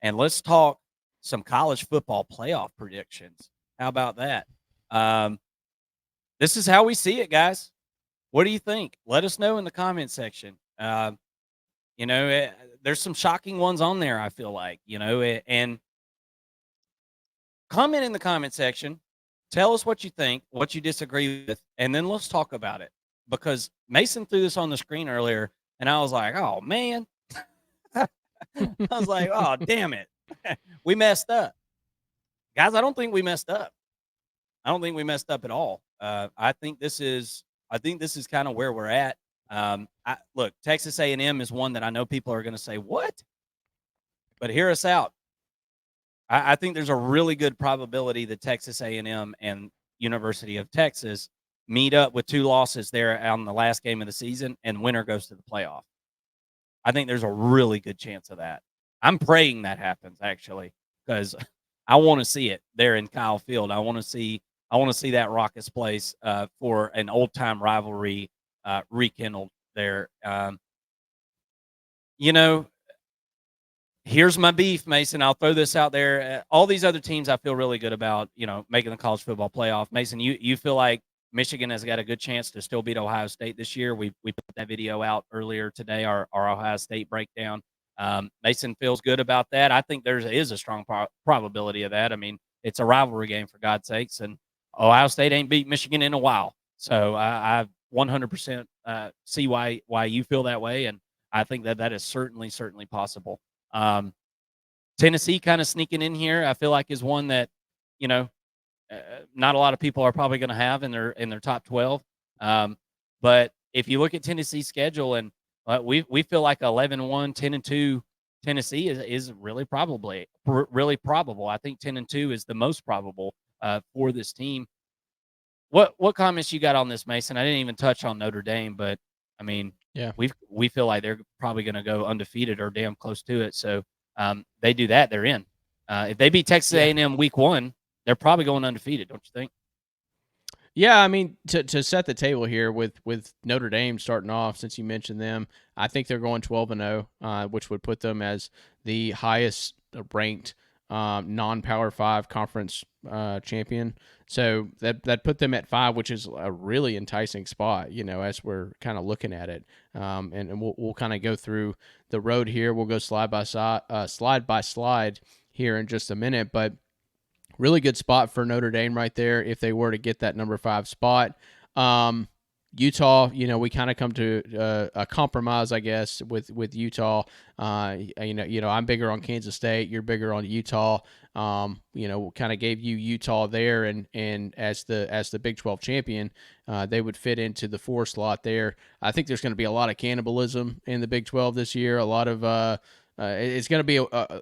and let's talk some college football playoff predictions. How about that? Um, this is how we see it, guys. What do you think? Let us know in the comment section. You know, there's some shocking ones on there, I feel like, and comment in the comment section. Tell us what you think, what you disagree with, and then let's talk about it. Because Mason threw this on the screen earlier, and I was like, oh, man. I was like, oh, damn it. We messed up. Guys, I don't think we messed up. I don't think we messed up at all. I think this is kind of where we're at. Look, Texas A&M is one that I know people are going to say, what? But hear us out. I think there's a really good probability that Texas A&M and University of Texas meet up with 2 losses there on the last game of the season, and winner goes to the playoff. I think there's a really good chance of that. I'm praying that happens, actually, because I want to see it there in Kyle Field. I want to see that raucous place for an old time rivalry rekindled there. Here's my beef, Mason. I'll throw this out there. All these other teams I feel really good about, making the college football playoff. Mason, you feel like Michigan has got a good chance to still beat Ohio State this year. We put that video out earlier today, our Ohio State breakdown. Mason feels good about that. I think there is a strong probability of that. I mean, it's a rivalry game, for God's sakes, and Ohio State ain't beat Michigan in a while. So I 100% see why you feel that way, and I think that is certainly possible. Tennessee kind of sneaking in here, I feel like is one that, not a lot of people are probably going to have in their top 12. But if you look at Tennessee's schedule, and we feel like 11-1, 10-2 Tennessee is really probable. I think 10-2 is the most probable for this team. What comments you got on this, Mason? I didn't even touch on Notre Dame, but I mean, yeah, we feel like they're probably going to go undefeated or damn close to it. So they do that, they're in. If they beat Texas A&M week 1, they're probably going undefeated, don't you think? Yeah, I mean, to set the table here with Notre Dame starting off, since you mentioned them, I think they're going 12-0, which would put them as the highest ranked non-Power 5 conference champion. So that put them at 5, which is a really enticing spot, as we're kind of looking at it. And we'll kind of go through the road here. We'll go slide by slide here in just a minute, but really good spot for Notre Dame right there if they were to get that number 5 spot. Utah, we kind of come to a compromise, I guess, with Utah. I'm bigger on Kansas State. You're bigger on Utah. Kind of gave you Utah there, and as the Big 12 champion, they would fit into the 4 slot there. I think there's going to be a lot of cannibalism in the Big 12 this year. A lot of it's going to be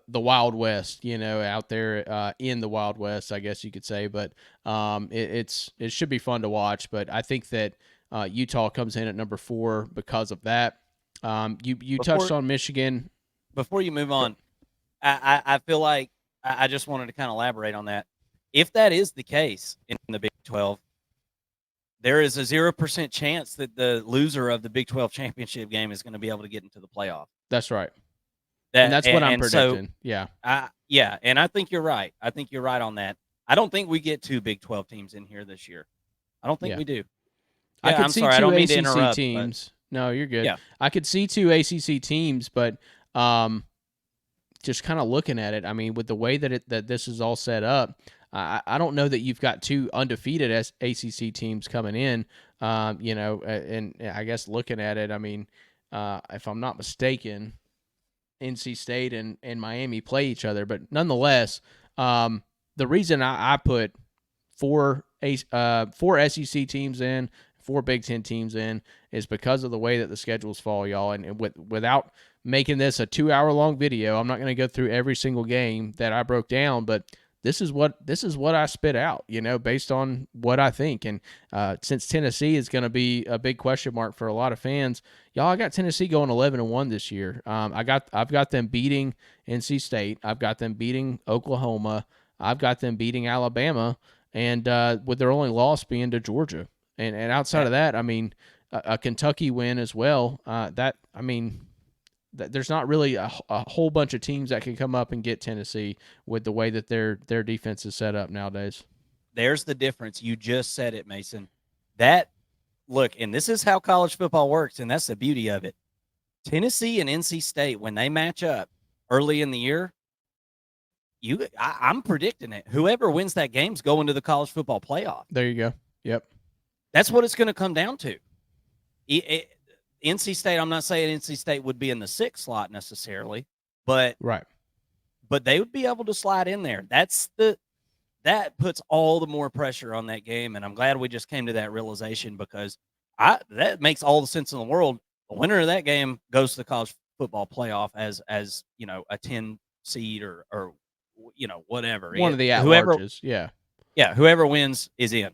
the Wild West, out there in the Wild West, I guess you could say. But it should be fun to watch. But I think that Utah comes in at number 4 because of that. You touched on Michigan. Before you move on, I feel like I just wanted to kind of elaborate on that. If that is the case in the Big 12, there is a 0% chance that the loser of the Big 12 championship game is going to be able to get into the playoff. That's right. And that's what I'm predicting. So, yeah. And I think you're right. I think you're right on that. I don't think we get 2 Big 12 teams in here this year. I don't think we do. I could see 2 I don't mean ACC to interrupt, teams. But... No, you're good. Yeah. I could see 2 ACC teams, but just kind of looking at it, I mean, with the way that this is all set up, I don't know that you've got 2 undefeated ACC teams coming in. And I guess looking at it, I mean, if I'm not mistaken, NC State and Miami play each other, but nonetheless, the reason I put 4 SEC teams in, 4 Big Ten teams in, is because of the way that the schedules fall, y'all. And without making this a 2-hour-long video, I'm not going to go through every single game that I broke down, but this is what I spit out, based on what I think. And since Tennessee is going to be a big question mark for a lot of fans, y'all, I got Tennessee going 11-1 this year. I've got them beating NC State. I've got them beating Oklahoma. I've got them beating Alabama, and with their only loss being to Georgia. And outside of that, I mean, a Kentucky win as well. there's not really a whole bunch of teams that can come up and get Tennessee with the way that their defense is set up nowadays. There's the difference. You just said it, Mason. That look, and this is how college football works, and that's the beauty of it. Tennessee and NC State, when they match up early in the year, I'm predicting it. Whoever wins that game's going to the college football playoff. There you go. Yep. That's what it's going to come down to. NC State, I'm not saying NC State would be in the 6th slot necessarily, but right. But they would be able to slide in there. That puts all the more pressure on that game, and I'm glad we just came to that realization because that makes all the sense in the world. The winner of that game goes to the college football playoff as a 10 seed or whatever. One of the at-larges, yeah. Yeah, whoever wins is in.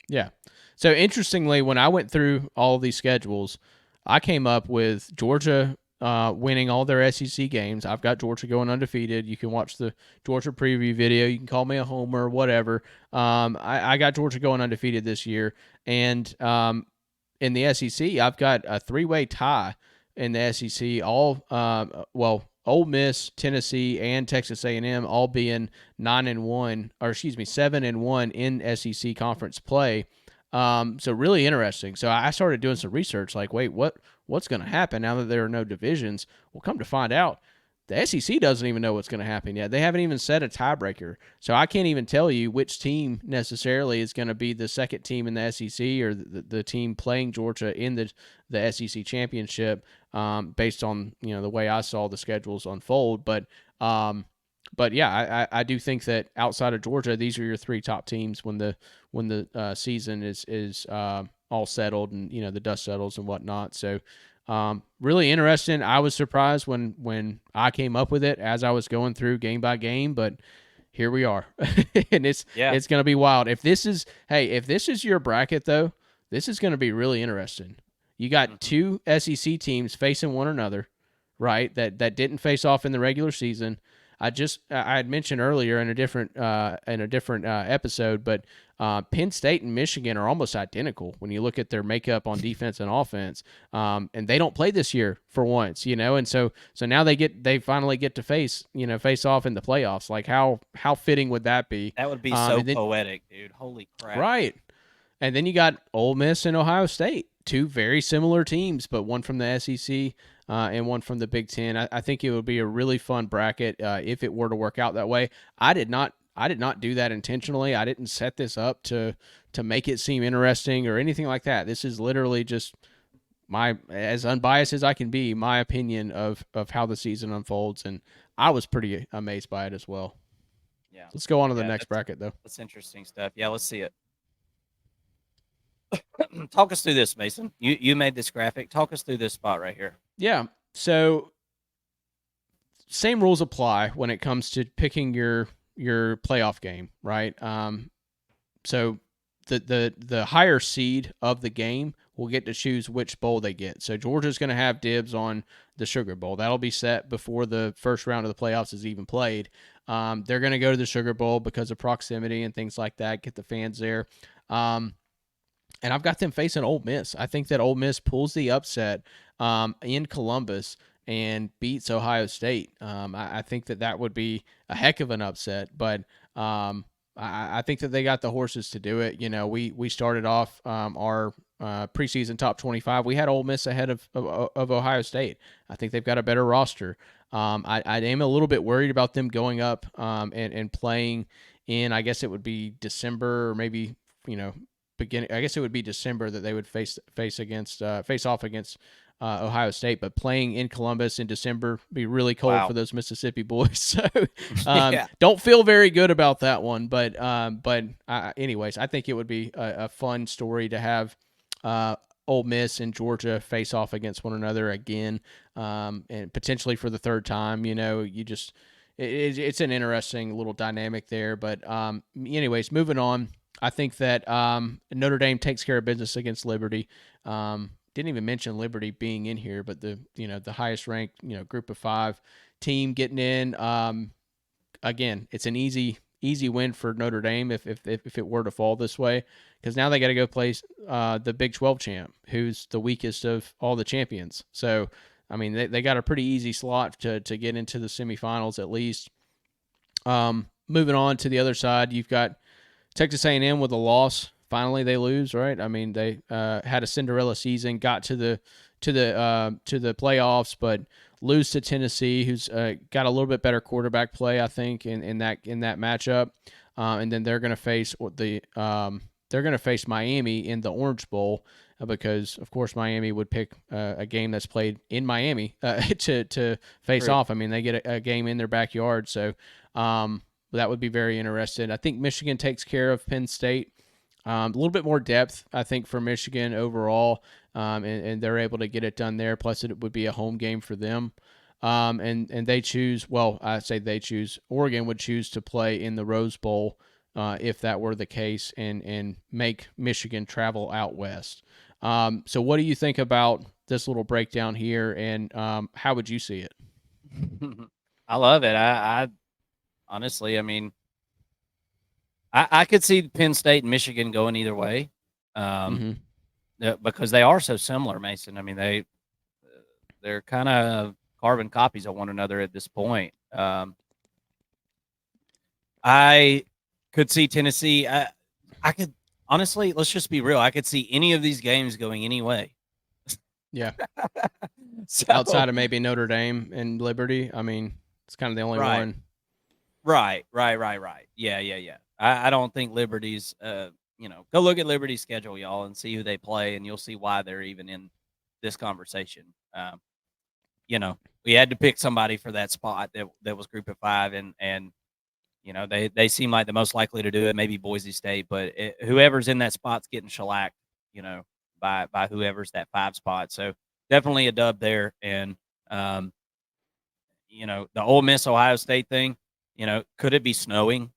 Yeah. So interestingly, when I went through all of these schedules, I came up with Georgia winning all their SEC games. I've got Georgia going undefeated. You can watch the Georgia preview video. You can call me a homer, whatever. I got Georgia going undefeated this year. And in the SEC, I've got a 3-way tie in the SEC. Ole Miss, Tennessee, and Texas A&M all being 7-1 in SEC conference play. So really interesting. So I started doing some research, like, wait, what's going to happen now that there are no divisions? Well, come to find out, the SEC doesn't even know what's going to happen yet. They haven't even set a tiebreaker. So I can't even tell you which team necessarily is going to be the second team in the SEC or the team playing Georgia in the SEC championship, based on, the way I saw the schedules unfold. But yeah, I do think that outside of Georgia, these are your 3 top teams when the season is all settled and the dust settles and whatnot. So really interesting. I was surprised when I came up with it as I was going through game by game, but here we are, and it's going to be wild. If this is your bracket though, this is going to be really interesting. You got 2 SEC teams facing one another, right? That didn't face off in the regular season. I had mentioned earlier in a different episode, but Penn State and Michigan are almost identical when you look at their makeup on defense and offense, and they don't play this year for once, and so now they finally get to face off in the playoffs. Like how fitting would that be? That would be so poetic, dude. Holy crap! Right, and then you got Ole Miss and Ohio State, 2 very similar teams, but one from the SEC. And one from the Big Ten. I think it would be a really fun bracket if it were to work out that way. I did not do that intentionally. I didn't set this up to make it seem interesting or anything like that. This is literally just as unbiased as I can be, my opinion of how the season unfolds, and I was pretty amazed by it as well. Yeah. Let's go on to the next bracket, though. That's interesting stuff. Yeah, let's see it. Talk us through this, Mason. You made this graphic. Talk us through this spot right here. Yeah. So same rules apply when it comes to picking your playoff game, right? So the higher seed of the game will get to choose which bowl they get. So Georgia's going to have dibs on the Sugar Bowl. That'll be set before the first round of the playoffs is even played. They're going to go to the Sugar Bowl because of proximity and things like that, get the fans there. And I've got them facing Ole Miss. I think that Ole Miss pulls the upset in Columbus and beats Ohio State. I think that would be a heck of an upset, but I think that they got the horses to do it. We started off our preseason top 25. We had Ole Miss ahead of Ohio State. I think they've got a better roster. I am a little bit worried about them going up and playing in, I guess it would be December or maybe, I guess it would be December that they would face off against Ohio State, but playing in Columbus in December be really cold for those Mississippi boys. So don't feel very good about that one. But anyways, I think it would be a fun story to have Ole Miss and Georgia face off against one another again, and potentially for the third time. It's an interesting little dynamic there. But anyways, moving on. I think that Notre Dame takes care of business against Liberty. Didn't even mention Liberty being in here, but the highest ranked group of 5 team getting in. Again, it's an easy win for Notre Dame if it were to fall this way, because now they got to go play the Big 12 champ, who's the weakest of all the champions. So I mean, they got a pretty easy slot to get into the semifinals at least. Moving on to the other side, you've got Texas A&M with a loss. Finally, they lose, right? I mean, they had a Cinderella season, got to the playoffs, but lose to Tennessee, who's got a little bit better quarterback play, I think, in that matchup. And then they're going to face Miami in the Orange Bowl because, of course, Miami would pick a game that's played in Miami to face True. off. I mean, they get a game in their backyard, so that would be very interesting. I think Michigan takes care of Penn State. A little bit more depth, I think, for Michigan overall, and they're able to get it done there. Plus, it would be a home game for them. And they choose, well, I say they choose, Oregon would choose to play in the Rose Bowl if that were the case and make Michigan travel out west. So what do you think about this little breakdown here, and how would you see it? I love it. I honestly, I mean, I could see Penn State and Michigan going either way, um, because they are so similar, Mason. I mean, they're kind of carbon copies of one another at this point. I could see Tennessee. I could honestly, let's just be real. I could see any of these games going any way. Yeah. So, Outside of maybe Notre Dame and Liberty, I mean, it's kind of the only one. Right. Yeah. I don't think Liberty's, go look at Liberty's schedule, y'all, and see who they play, and you'll see why they're even in this conversation. We had to pick somebody for that spot that was Group of Five, and they seem like the most likely to do it. Maybe Boise State, but whoever's in that spot's getting shellacked, by whoever's that 5 spot. So definitely a dub there, and the Ole Miss Ohio State thing. Could it be snowing?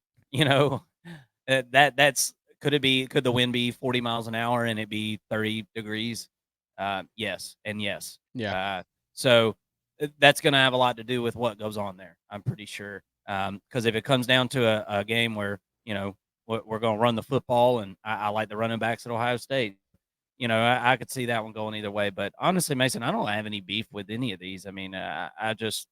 That's could the wind be 40 miles an hour and it be 30 degrees? Yes and yes. Yeah. So that's going to have a lot to do with what goes on there. I'm pretty sure. Because if it comes down to a game where we're going to run the football, and I like the running backs at Ohio State, I could see that one going either way. But honestly, Mason, I don't have any beef with any of these. I mean, I just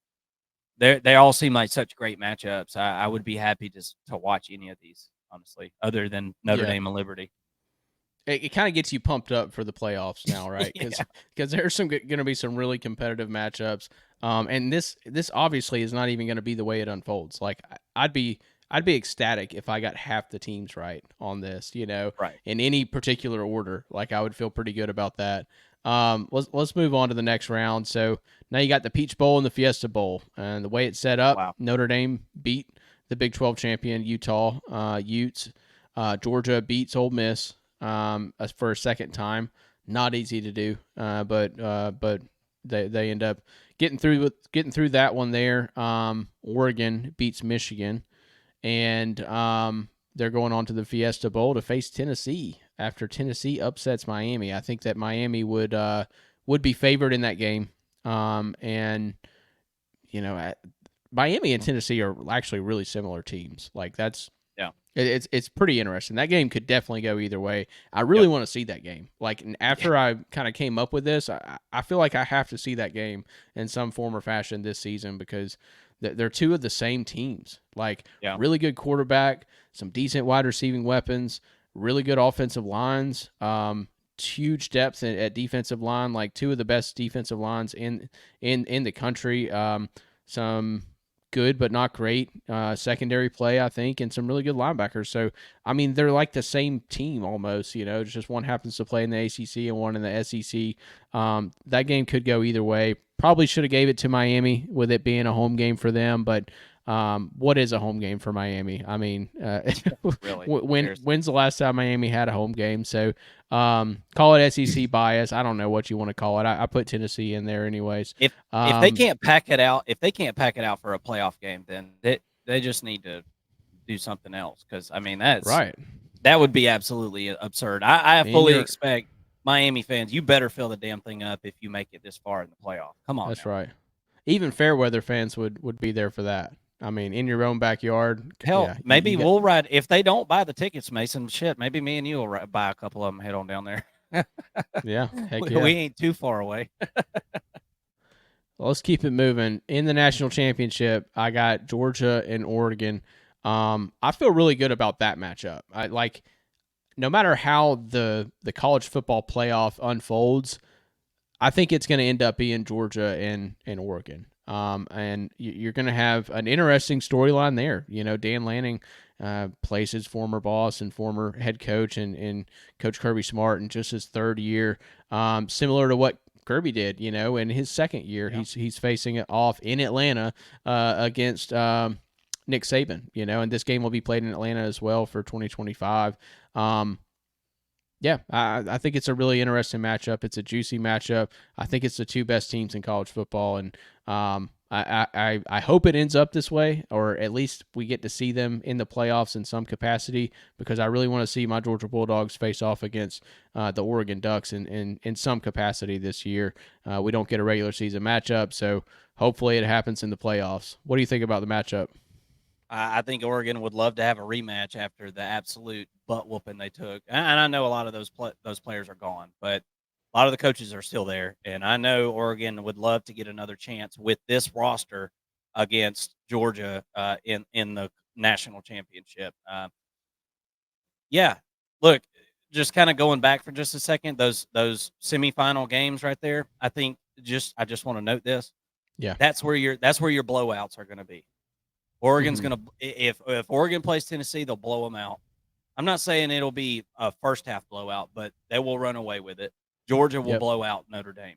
they all seem like such great matchups. I would be happy to watch any of these, honestly, other than Notre Dame and Liberty. It kind of gets you pumped up for the playoffs now, right? Because Yeah. there's going to be some really competitive matchups. And this obviously is not even going to be the way it unfolds. Like I'd be ecstatic if I got half the teams right on this, Right. in any particular order. Like I would feel pretty good about that. Let's move on to the next round. So now you got the Peach Bowl and the Fiesta Bowl, and the way it's set up, Wow. Notre Dame beat the Big 12 champion Utah Utes. Georgia beats Ole Miss for a second time. Not easy to do, but they end up getting through that one there. Oregon beats Michigan, and they're going on to the Fiesta Bowl to face Tennessee after Tennessee upsets Miami. I think that Miami would be favored in that game, and Miami and Tennessee are actually really similar teams. Like that's. Yeah. It's pretty interesting. That game could definitely go either way. I really want to see that game. Like after I kind of came up with this, I feel like I have to see that game in some form or fashion this season because they're two of the same teams. Like really good quarterback, some decent wide receiving weapons, really good offensive lines, huge depth at defensive line, like two of the best defensive lines in the country. Some good but not great secondary play, I think, and some really good linebackers. So, I mean, they're like the same team almost, It's just one happens to play in the ACC and one in the SEC. That game could go either way. Probably should have gave it to Miami with it being a home game for them, but what is a home game for Miami? I mean, Really? When's the last time Miami had a home game? So call it SEC bias. I don't know what you want to call it. I put Tennessee in there anyways. If they can't pack it out, for a playoff game, then they just need to do something else. Because I mean, that's right. That would be absolutely absurd. I fully expect Miami fans. You better fill the damn thing up if you make it this far in the playoff. Come on. That's right. Even fair weather fans would be there for that. I mean, in your own backyard. Hell, maybe we'll ride. If they don't buy the tickets, Mason, shit, maybe me and you will buy a couple of them, head on down there. Yeah, heck We ain't too far away. Let's keep it moving. In the national championship, I got Georgia and Oregon. I feel really good about that matchup. I like no matter how the college football playoff unfolds, I think it's going to end up being Georgia and Oregon. And you're going to have an interesting storyline there. You know, Dan Lanning plays his former boss and former head coach and Coach Kirby Smart in just his third year, similar to what Kirby did. You know, in his second year, Yeah. he's facing it off in Atlanta against Nick Saban. You know, and this game will be played in Atlanta as well for 2025. Yeah, I think it's a really interesting matchup. It's a juicy matchup. I think it's the two best teams in college football, and I hope it ends up this way, or at least we get to see them in the playoffs in some capacity, because I really want to see my Georgia Bulldogs face off against the Oregon Ducks in some capacity this year. We don't get a regular season matchup, so hopefully it happens in the playoffs. What do you think about the matchup? I think Oregon would love to have a rematch after the absolute butt whooping they took. And I know a lot of those players are gone, but a lot of the coaches are still there. And I know Oregon would love to get another chance with this roster against Georgia in the national championship. Yeah, look, just kind of going back for just a second, those semifinal games right there. I just want to note this. Yeah. That's where your blowouts are going to be. Oregon's Mm-hmm. going to if Oregon plays Tennessee, they'll blow them out. I'm not saying it'll be a first half blowout, but they will run away with it. Georgia will Yep. blow out Notre Dame.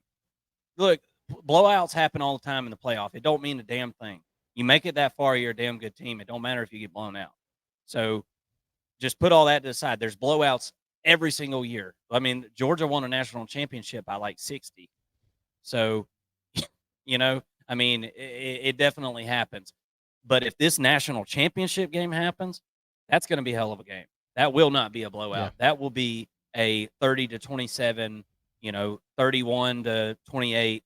Look, blowouts happen all the time in the playoff. It don't mean a damn thing. You make it that far, you're a damn good team. It don't matter if you get blown out. So just put all that to the side. There's blowouts every single year. I mean, Georgia won a national championship by like 60. So, you know, I mean, it definitely happens. But if this national championship game happens, that's going to be a hell of a game. That will not be a Yeah. blowout. That will be a 30-27, 31-28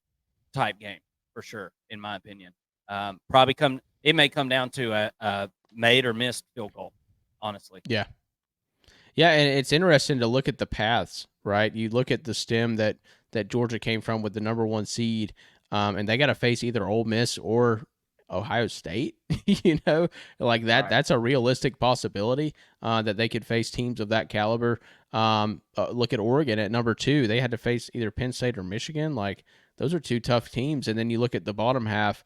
type game for sure, in my opinion. It may come down to a made or missed field goal, honestly. Yeah. Yeah, and it's interesting to look at the paths, right? You look at the stem that Georgia came from with the number one seed, and they got to face either Ole Miss or Ohio State. You know, like that. Right. That's a realistic possibility that they could face teams of that caliber. Look at Oregon at number two; they had to face either Penn State or Michigan. Like those are two tough teams. And then you look at the bottom half,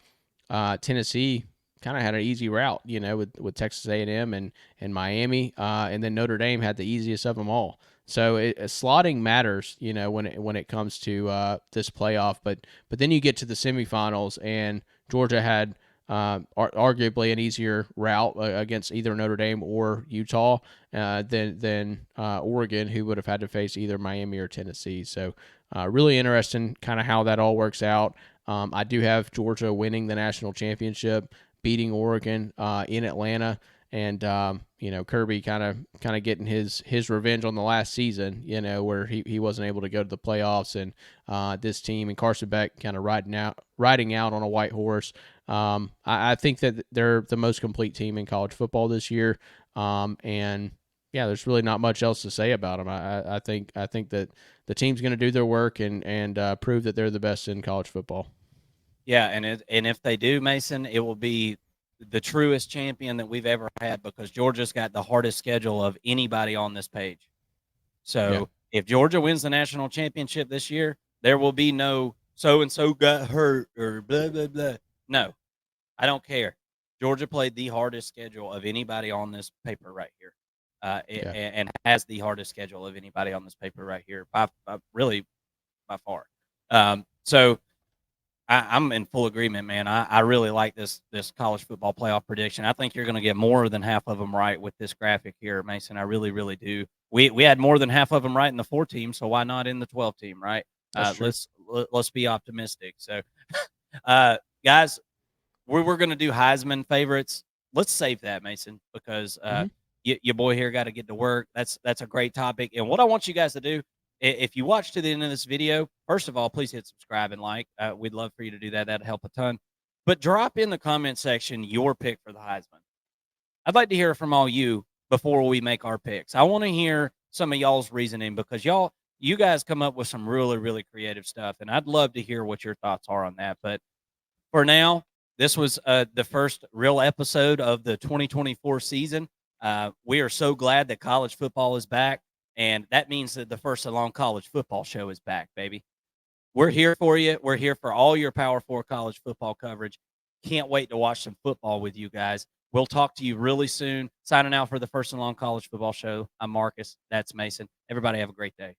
Tennessee kind of had an easy route, you know, with Texas A&M and Miami, and then Notre Dame had the easiest of them all. So slotting matters, you know, when it comes to this playoff. But then you get to the semifinals, and Georgia had arguably an easier route against either Notre Dame or Utah than Oregon, who would have had to face either Miami or Tennessee. So really interesting, kind of how that all works out. I do have Georgia winning the national championship, beating Oregon in Atlanta, and you know, Kirby kind of getting his revenge on the last season, you know, where he wasn't able to go to the playoffs, and this team and Carson Beck kind of riding out on a white horse. I think that they're the most complete team in college football this year, and yeah, there's really not much else to say about them. I think that the team's going to do their work and prove that they're the best in college football. Yeah, and if they do, Mason, it will be the truest champion that we've ever had because Georgia's got the hardest schedule of anybody on this page. Yeah, So if Georgia wins the national championship this year, there will be no so and so got hurt or blah blah blah. No, I don't care. Georgia played the hardest schedule of anybody on this paper right here, yeah, and has the hardest schedule of anybody on this paper right here by really by far. So I'm in full agreement, man. I really like this college football playoff prediction. I think you're going to get more than half of them right with this graphic here, Mason. I really, really do. We had more than half of them right in the 4 team, so why not in the 12 team, right? that's true. Let's be optimistic. So, guys, we're going to do Heisman favorites. Let's save that, Mason, because Hmm. your boy here got to get to work. That's a great topic. And what I want you guys to do, if you watch to the end of this video, first of all, please hit subscribe and like. We'd love for you to do that. That'd help a ton. But drop in the comment section your pick for the Heisman. I'd like to hear from all you before we make our picks. I want to hear some of y'all's reasoning because you guys come up with some really, really creative stuff, and I'd love to hear what your thoughts are on that. But for now, this was the first real episode of the 2024 season. We are so glad that college football is back, and that means that the First and Long College Football Show is back, baby. We're here for you. We're here for all your Power 4 college football coverage. Can't wait to watch some football with you guys. We'll talk to you really soon. Signing out for the First and Long College Football Show. I'm Marcus. That's Mason. Everybody have a great day.